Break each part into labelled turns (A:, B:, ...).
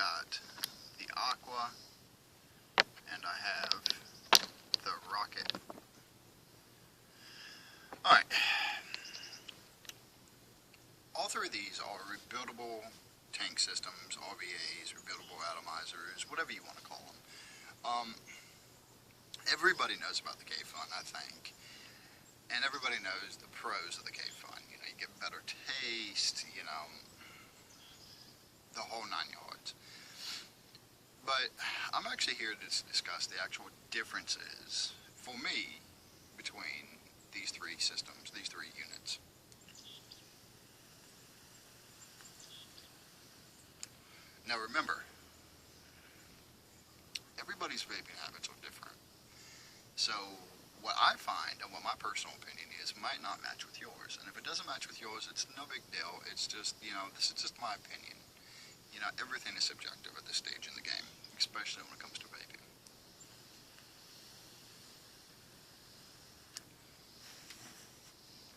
A: got the Aqua, and I have the Rocket. Alright. All three of these are rebuildable tank systems, RVAs, rebuildable atomizers, whatever you want to call them. Everybody knows about the Kayfun, I think. And everybody knows the pros of the Kayfun. You know, you get better taste, you know, the whole 9 yards. But I'm actually here to discuss the actual differences, for me, between these three systems, these three units. Now remember, everybody's vaping habits are different. So what I find, and what my personal opinion is, might not match with yours. And if it doesn't match with yours, it's no big deal. It's just, you know, this is just my opinion. You know, everything is subjective at this stage in the game, especially when it comes to vaping.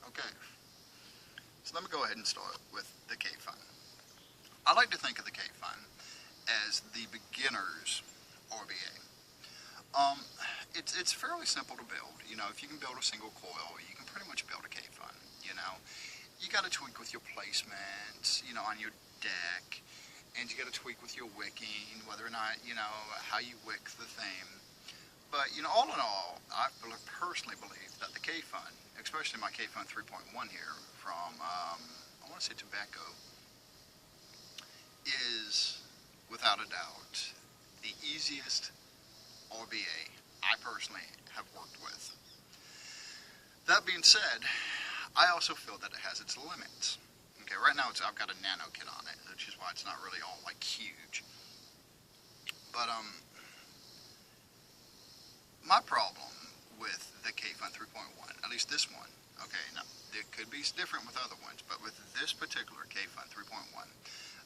A: Okay, so let me go ahead and start with the Kayfun. I like to think of the Kayfun as the beginner's RVA. It's fairly simple to build. You know, if you can build a single coil, you can pretty much build a Kayfun. You know, you got to tweak with your placements, you know, on your deck, and you got to tweak with your wicking, whether or not, you know, how you wick the thing. But, you know, all in all, I personally believe that the Kayfun, especially my Kayfun 3.1 here from, I want to say Tobacco, is, without a doubt, the easiest RVA I personally have worked with. That being said, I also feel that it has its limits. Okay, right now I've got a nano kit on it, which is why it's not really all like huge. But my problem with the Kayfun 3.1, at least this one, okay, now it could be different with other ones, but with this particular Kayfun 3.1,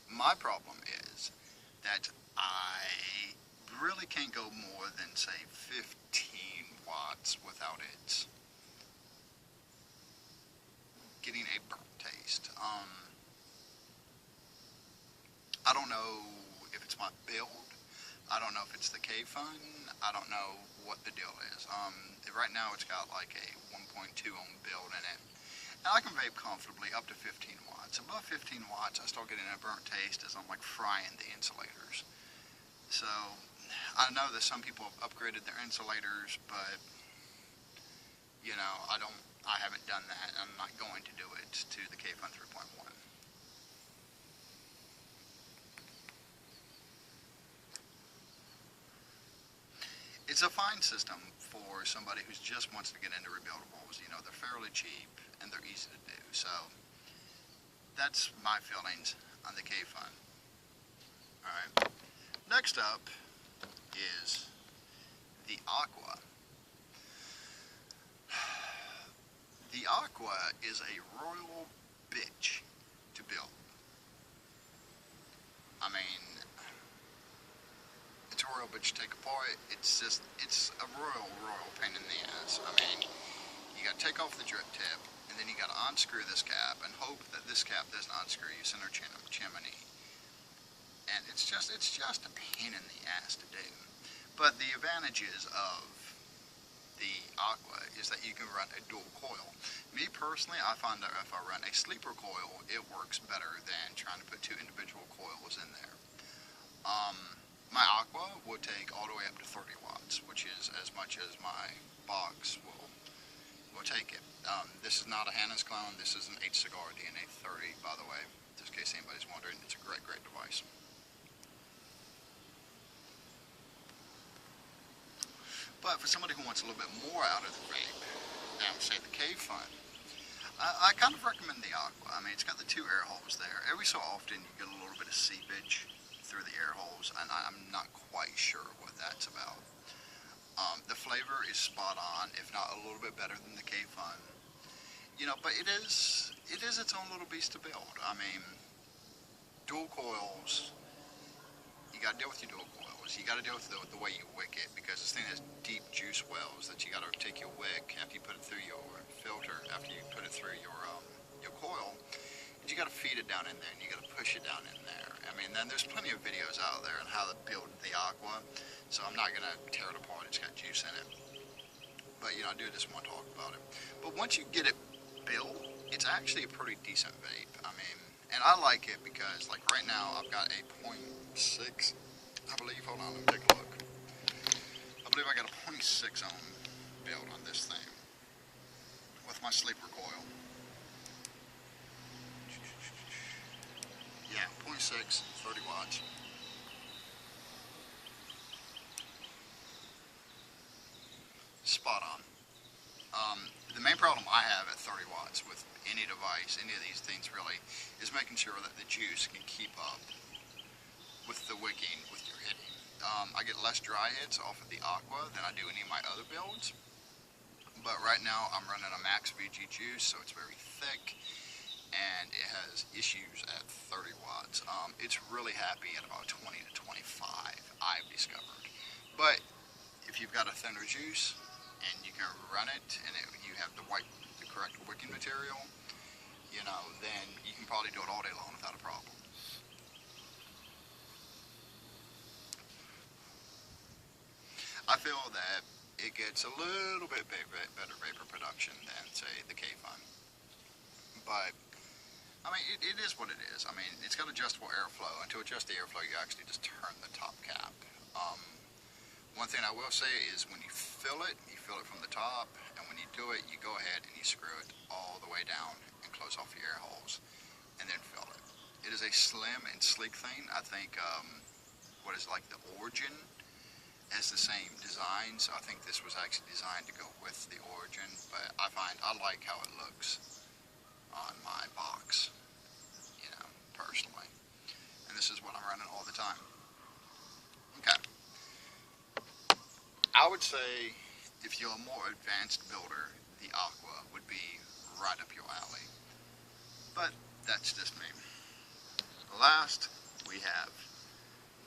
A: my problem is that I really can't go more than, say, 15 watts without it getting a burnt taste. I don't know if it's my build. I don't know if it's the Kayfun. I don't know what the deal is. Right now it's got like a 1.2 ohm build in it. And I can vape comfortably up to 15 watts. Above 15 watts, I start getting a burnt taste as I'm like frying the insulators. So, I know that some people have upgraded their insulators, but, you know, I haven't done that. I'm not going to do it to the Kayfun 3.1. It's a fine system for somebody who just wants to get into rebuildables. You know, they're fairly cheap and they're easy to do. So that's my feelings on the Kayfun. Alright. Next up is the Aqua. The Aqua is a royal bitch to build. I mean, it's a royal bitch to take apart. It's a royal pain in the ass. I mean, you gotta take off the drip tip, and then you gotta unscrew this cap and hope that this cap doesn't unscrew your center chimney. And it's just a pain in the ass to do. But the advantages of the Aqua is that you can run a dual coil. Me personally, I find that if I run a sleeper coil, it works better than trying to put two individual coils in there. My Aqua will take all the way up to 30 watts, which is as much as my box will take it. This is not a Hannah's clone. This is an H-Cigar DNA 30, by the way, just in case anybody's wondering. It's a great, great device. But for somebody who wants a little bit more out of the vape, I would say the Kayfun. I kind of recommend the Aqua. I mean, it's got the two air holes there. Every so often you get a little bit of seepage through the air holes, and I'm not quite sure what that's about. The flavor is spot on, if not a little bit better than the Kayfun. You know, but it is its own little beast to build. I mean, dual coils, you got to deal with your dual coils. You got to deal with the way you wick it, because this thing has deep juice wells that you got to take your wick after you put it through your filter, after you put it through your coil, and you got to feed it down in there, and you got to push it down in there. I mean, and there's plenty of videos out there on how to build the Aqua, so I'm not going to tear it apart. It's got juice in it. But, you know, I do just want to talk about it. But once you get it built, it's actually a pretty decent vape. I mean, and I like it because, like, right now I've got a .6, I believe. Hold on, let me take a look. I believe I got a .6 ohm build on this thing with my sleeper coil. Yeah, 0.6, 30 watts. Spot on. The main problem I have at 30 watts with any device, any of these things really, is making sure that the juice can keep up with the wicking, with your hitting. I get less dry hits off of the Aqua than I do any of my other builds. But right now I'm running a max VG juice, so it's very thick, and it has issues at 30 watts. It's really happy at about 20 to 25, I've discovered. But if you've got a thinner juice and you can run it, and you have the correct wicking material, you know, then you can probably do it all day long without a problem. I feel that it gets a little bit better vapor production than, say, the Kayfun. But I mean, it is what it is. I mean, it's got adjustable airflow, and to adjust the airflow, you actually just turn the top cap. One thing I will say is when you fill it from the top, and when you do it, you go ahead and you screw it all the way down and close off your air holes, and then fill it. It is a slim and sleek thing. I think, what is like the Origin has the same design, so I think this was actually designed to go with the Origin, but I like how it looks on my box, you know, personally. And this is what I'm running all the time. Okay. I would say if you're a more advanced builder, the Aqua would be right up your alley. But that's just me. Last, we have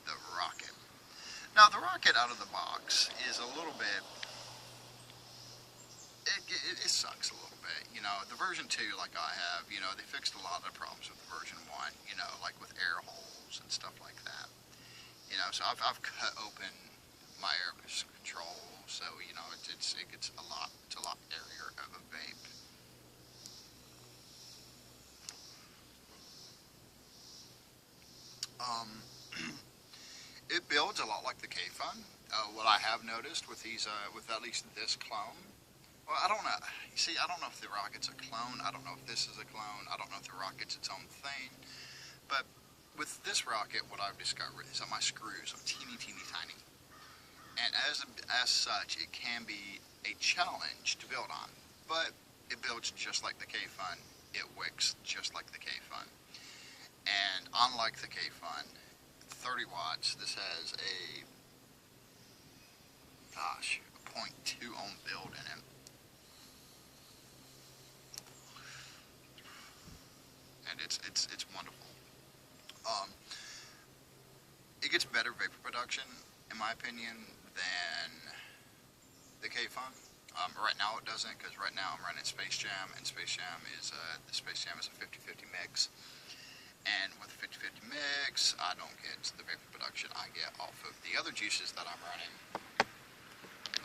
A: the Rocket. Now, the Rocket out of the box is a little bit, it sucks a little bit. You know, the version 2, like I have, you know, they fixed a lot of the problems with the version 1, you know, like with air holes and stuff like that. You know, so I've cut open my air control, so, you know, it gets a lot airier of a vape. It builds a lot like the Kayfun. What I have noticed with these, with at least this clone, well, I don't know. You see, I don't know if the Rocket's a clone. I don't know if this is a clone. I don't know if the Rocket's its own thing. But with this Rocket, what I've discovered is that my screws are teeny tiny. And as such, it can be a challenge to build on. But it builds just like the Kayfun. It wicks just like the Kayfun. And unlike the Kayfun, 30 watts, this has a, gosh, a 0.2 ohm build in it. And it's wonderful. It gets better vapor production, in my opinion, than the Kayfun. Right now it doesn't, because right now I'm running Space Jam, and Space Jam is the Space Jam is a 50-50 mix. And with the 50-50 mix, I don't get the vapor production I get off of the other juices that I'm running,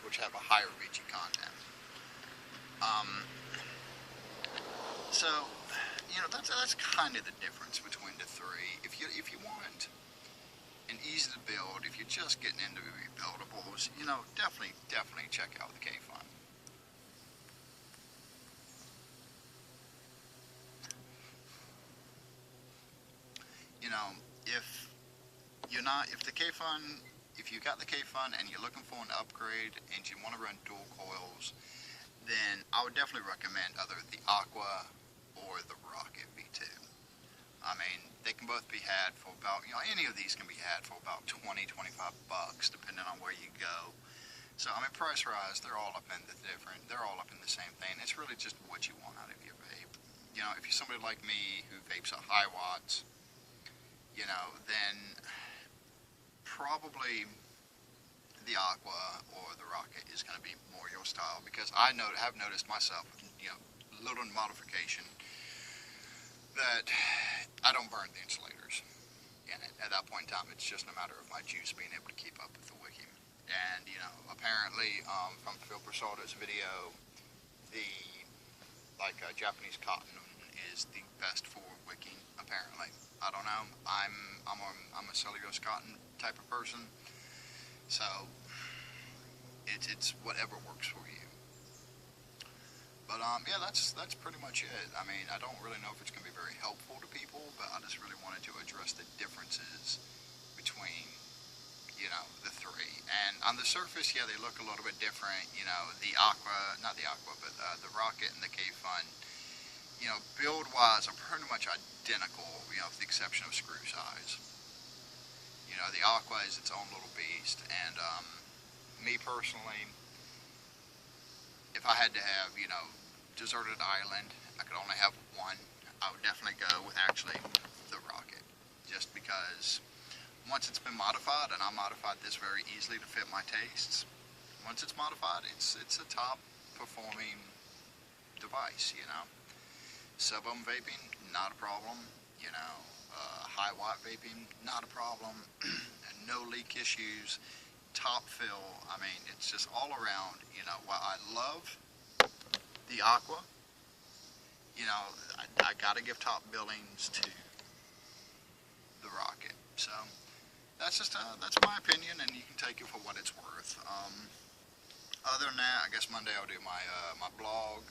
A: which have a higher VG content. So, you know, that's kind of the difference between the three. If you want an easy to build, if you're just getting into buildables, you know, definitely check out the Kayfun. You know, if you got the Kayfun and you're looking for an upgrade and you want to run dual coils, then I would definitely recommend either the Aqua or the Rocket V2. I mean, they can both be had for about, you know, any of these can be had for about 20, 25 bucks, depending on where you go. So, I mean, price-wise, they're all up in the same thing. It's really just what you want out of your vape. You know, if you're somebody like me who vapes at high watts, you know, then probably the Aqua or the Rocket is going to be more your style, because I have noticed myself, you know, little modification, that I don't burn the insulators. in it. At that point in time, it's just a matter of my juice being able to keep up with the wicking. And, you know, apparently, from Phil Persaldo's video, the, Japanese cotton is the best for wicking, apparently. I don't know. I'm a cellulose cotton type of person, so it's whatever works for you. But yeah, that's pretty much it. I mean, I don't really know if it's going to be very helpful to people, but I just really wanted to address the differences between, you know, the three. And on the surface, yeah, they look a little bit different. You know, the Aqua, not the Aqua, but the Rocket and the Kayfun, you know, build-wise are pretty much identical, you know, with the exception of screw size. You know, the Aqua is its own little beast, and me personally, if I had to have, you know, deserted island, I could only have one, I would definitely go with actually the Rocket, just because once it's been modified, and I modified this very easily to fit my tastes, once it's modified, it's a top performing device, you know. Sub-ohm vaping, not a problem, you know. High watt vaping, not a problem. And no leak issues. Top fill, I mean, it's just all around, you know. While I love the Aqua, you know, I gotta give top billings to the Rocket. So that's just that's my opinion, and you can take it for what it's worth. Other than that, I guess Monday I'll do my my blog,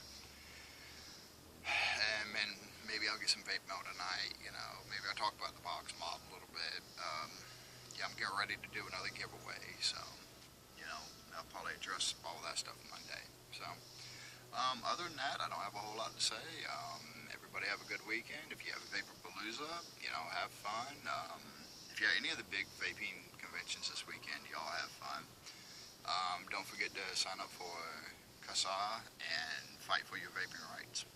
A: and then maybe I'll get some vape mail tonight. You know, maybe I'll talk about the box mob a little bit. Yeah, I'm getting ready to do another giveaway, so you know, I'll probably address all that stuff Monday. So. Other than that, I don't have a whole lot to say. Everybody have a good weekend. If you have a Vaporpalooza, you know, have fun. If you have any of the big vaping conventions this weekend, y'all have fun. Don't forget to sign up for CASA and fight for your vaping rights.